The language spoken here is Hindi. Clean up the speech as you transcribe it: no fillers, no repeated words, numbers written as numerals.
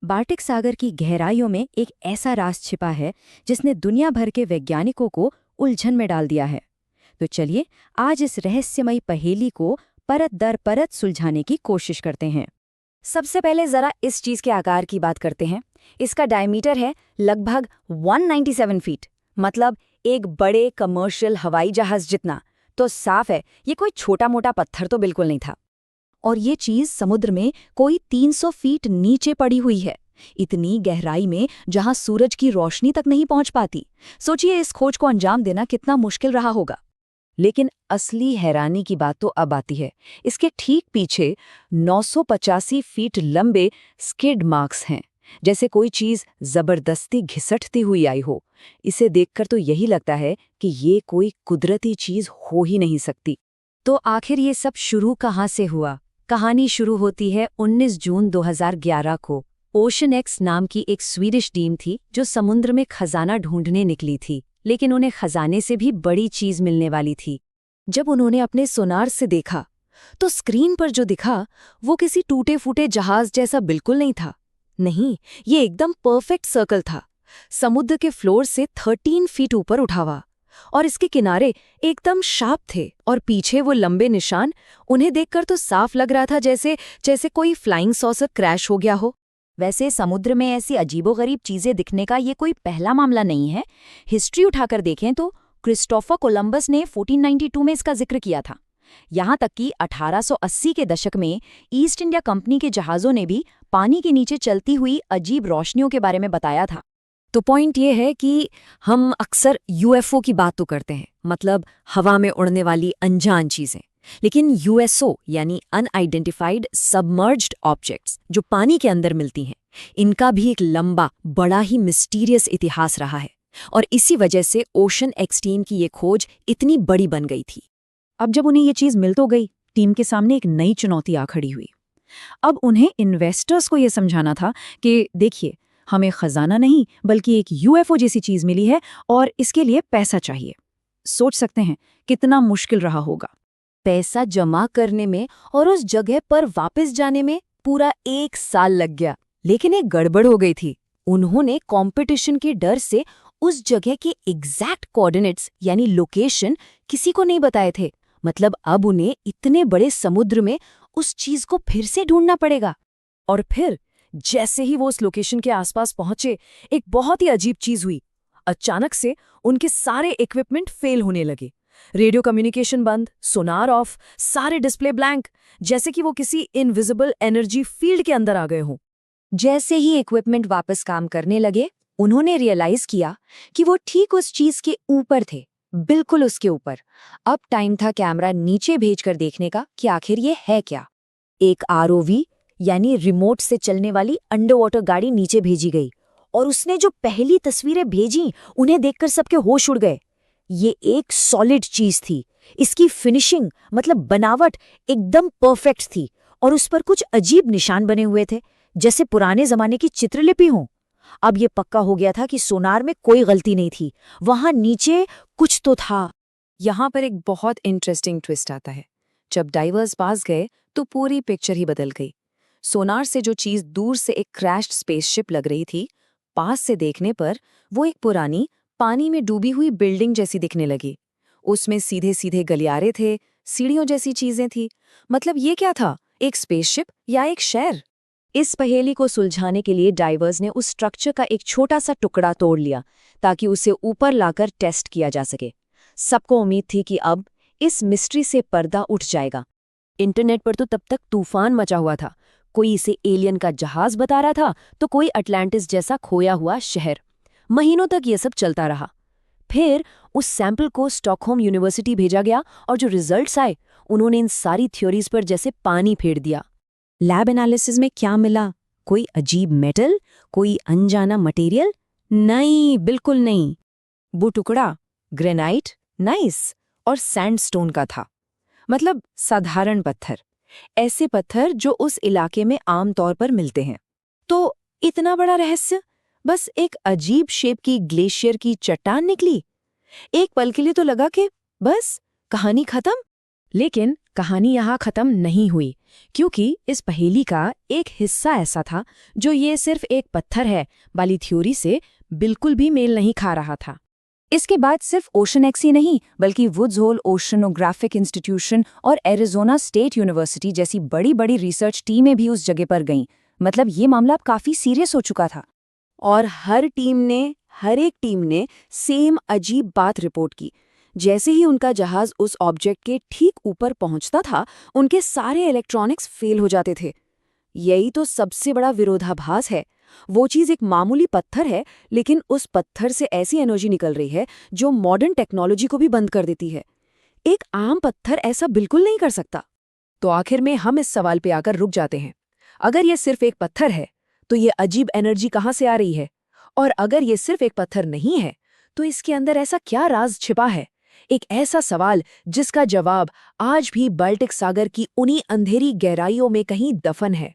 बाल्टिक सागर की गहराइयों में एक ऐसा राज छिपा है जिसने दुनिया भर के वैज्ञानिकों को उलझन में डाल दिया है। तो चलिए आज इस रहस्यमयी पहेली को परत दर परत सुलझाने की कोशिश करते हैं। सबसे पहले जरा इस चीज के आकार की बात करते हैं। इसका डायमीटर है लगभग 197 फीट, मतलब एक बड़े कमर्शियल हवाई जहाज जितना। तो साफ है ये कोई छोटा मोटा पत्थर तो बिल्कुल नहीं था। और ये चीज समुद्र में कोई 300 फीट नीचे पड़ी हुई है, इतनी गहराई में जहां सूरज की रोशनी तक नहीं पहुंच पाती। सोचिए इस खोज को अंजाम देना कितना मुश्किल रहा होगा। लेकिन असली हैरानी की बात तो अब आती है। इसके ठीक पीछे 985 फीट लंबे स्किड मार्क्स हैं, जैसे कोई चीज जबरदस्ती घिसटती हुई आई हो। इसे देखकर तो यही लगता है कि ये कोई कुदरती चीज हो ही नहीं सकती। तो आखिर ये सब शुरू कहाँ से हुआ? कहानी शुरू होती है 19 जून 2011 को। ओशन एक्स नाम की एक स्वीडिश टीम थी जो समुद्र में खजाना ढूंढने निकली थी, लेकिन उन्हें खजाने से भी बड़ी चीज मिलने वाली थी। जब उन्होंने अपने सोनार से देखा तो स्क्रीन पर जो दिखा वो किसी टूटे फूटे जहाज जैसा बिल्कुल नहीं था। नहीं, ये एकदम परफेक्ट सर्कल था, समुद्र के फ्लोर से 13 फीट ऊपर उठा हुआ। और इसके किनारे एकदम शार्प थे और पीछे वो लंबे निशान। उन्हें देखकर तो साफ लग रहा था जैसे कोई फ्लाइंग सॉसर क्रैश हो गया हो। वैसे समुद्र में ऐसी अजीबोगरीब चीजें दिखने का ये कोई पहला मामला नहीं है। हिस्ट्री उठाकर देखें तो क्रिस्टोफर कोलंबस ने 1492 में इसका जिक्र किया था। यहाँ तक कि 1880 के दशक में ईस्ट इंडिया कंपनी के जहाज़ों ने भी पानी के नीचे चलती हुई अजीब रोशनियों के बारे में बताया था। तो पॉइंट ये है कि हम अक्सर यूएफओ की बात तो करते हैं, मतलब हवा में उड़ने वाली अनजान चीजें, लेकिन यूएसओ यानी अनआइडेंटिफाइड सबमर्ज्ड ऑब्जेक्ट्स जो पानी के अंदर मिलती हैं, इनका भी एक लंबा बड़ा ही मिस्टीरियस इतिहास रहा है। और इसी वजह से ओशन एक्स टीम की ये खोज इतनी बड़ी बन गई थी। अब जब उन्हें ये चीज मिल तो गई, टीम के सामने एक नई चुनौती आ खड़ी हुई। अब उन्हें इन्वेस्टर्स को ये समझाना था कि देखिए, हमें खजाना नहीं बल्कि एक यूएफओ जैसी चीज मिली है और इसके लिए पैसा चाहिए। सोच सकते हैं कितना मुश्किल रहा होगा। पैसा जमा करने में और उस जगह पर वापस जाने में पूरा 1 साल लग गया। लेकिन एक गड़बड़ हो गई थी। उन्होंने कंपटीशन के डर से उस जगह के एग्जैक्ट कोऑर्डिनेट्स यानी लोकेशन किसी को नहीं बताए थे। मतलब अब उन्हें इतने बड़े समुद्र में उस चीज को फिर से ढूंढना पड़ेगा। और फिर जैसे ही वो उस लोकेशन के आसपास पहुंचे, एक बहुत ही अजीब चीज हुई। अचानक से उनके सारे इक्विपमेंट फेल होने लगे। रेडियो कम्युनिकेशन बंद, सोनार ऑफ, सारे डिस्प्ले ब्लैंक, जैसे कि वो किसी इनविजिबल एनर्जी फील्ड के अंदर आ गए हों। जैसे ही इक्विपमेंट वापस काम करने लगे, उन्होंने रियलाइज किया कि वो ठीक उस चीज के ऊपर थे, बिल्कुल उसके ऊपर। अब टाइम था कैमरा नीचे भेजकर देखने का कि आखिर ये है क्या। एक आरओवी यानी रिमोट से चलने वाली अंडर वाटर गाड़ी नीचे भेजी गई और उसने जो पहली तस्वीरें भेजी उन्हें देखकर सबके होश उड़ गए। ये एक सॉलिड चीज थी। इसकी फिनिशिंग मतलब बनावट एकदम परफेक्ट थी और उस पर कुछ अजीब निशान बने हुए थे, जैसे पुराने जमाने की चित्रलिपि हो। अब ये पक्का हो गया था कि सोनार में कोई गलती नहीं थी, वहां नीचे कुछ तो था। यहाँ पर एक बहुत इंटरेस्टिंग ट्विस्ट आता है। जब डाइवर्स पास गए तो पूरी पिक्चर ही बदल गई। सोनार से जो चीज दूर से एक क्रैश्ड स्पेसशिप लग रही थी, पास से देखने पर वो एक पुरानी पानी में डूबी हुई बिल्डिंग जैसी दिखने लगी। उसमें सीधे सीधे गलियारे थे, सीढ़ियों जैसी चीजें थी। मतलब ये क्या था, एक स्पेसशिप या एक शहर? इस पहेली को सुलझाने के लिए डाइवर्स ने उस स्ट्रक्चर का एक छोटा सा टुकड़ा तोड़ लिया ताकि उसे ऊपर लाकर टेस्ट किया जा सके। सबको उम्मीद थी कि अब इस मिस्ट्री से पर्दा उठ जाएगा। इंटरनेट पर तो तब तक तूफान मचा हुआ था। कोई इसे एलियन का जहाज बता रहा था तो कोई अटलांटिस जैसा खोया हुआ शहर। महीनों तक ये सब चलता रहा। फिर उस सैंपल को स्टॉकहोम यूनिवर्सिटी भेजा गया और जो रिजल्ट्स आए उन्होंने इन सारी थ्योरीज पर जैसे पानी फेर दिया। लैब एनालिसिस में क्या मिला? कोई अजीब मेटल, कोई अनजाना मटेरियल? नहीं, बिल्कुल नहीं। वो टुकड़ा ग्रेनाइट, नाइस और सैंडस्टोन का था। मतलब साधारण पत्थर, ऐसे पत्थर जो उस इलाके में आम तौर पर मिलते हैं। तो इतना बड़ा रहस्य बस एक अजीब शेप की ग्लेशियर की चट्टान निकली। एक पल के लिए तो लगा कि बस कहानी खत्म। लेकिन कहानी यहाँ खत्म नहीं हुई। क्योंकि इस पहेली का एक हिस्सा ऐसा था जो ये सिर्फ एक पत्थर है वाली थ्योरी से बिल्कुल भी मेल नहीं खा रहा था। इसके बाद सिर्फ ओशनएक्स ही नहीं बल्कि वुड्स होल ओशनोग्राफिक इंस्टीट्यूशन और एरिजोना स्टेट यूनिवर्सिटी जैसी बड़ी बड़ी रिसर्च टीमें भी उस जगह पर गईं। मतलब ये मामला अब काफी सीरियस हो चुका था। और हर एक टीम ने सेम अजीब बात रिपोर्ट की। जैसे ही उनका जहाज उस ऑब्जेक्ट के ठीक ऊपर पहुंचता था, उनके सारे इलेक्ट्रॉनिक्स फेल हो जाते थे। यही तो सबसे बड़ा विरोधाभास है। वो चीज़ एक मामूली पत्थर है, लेकिन उस पत्थर से ऐसी एनर्जी निकल रही है जो मॉडर्न टेक्नोलॉजी को भी बंद कर देती है। एक आम पत्थर ऐसा बिल्कुल नहीं कर सकता। तो आखिर में हम इस सवाल पे आकर रुक जाते हैं। अगर ये सिर्फ एक पत्थर है, तो ये अजीब एनर्जी कहाँ से आ रही है? और अगर ये सिर्फ एक पत्थर नहीं है, तो इसके अंदर ऐसा क्या राज छिपा है? एक ऐसा सवाल जिसका जवाब आज भी बाल्टिक सागर की उन्हीं अंधेरी गहराइयों में कहीं दफन है।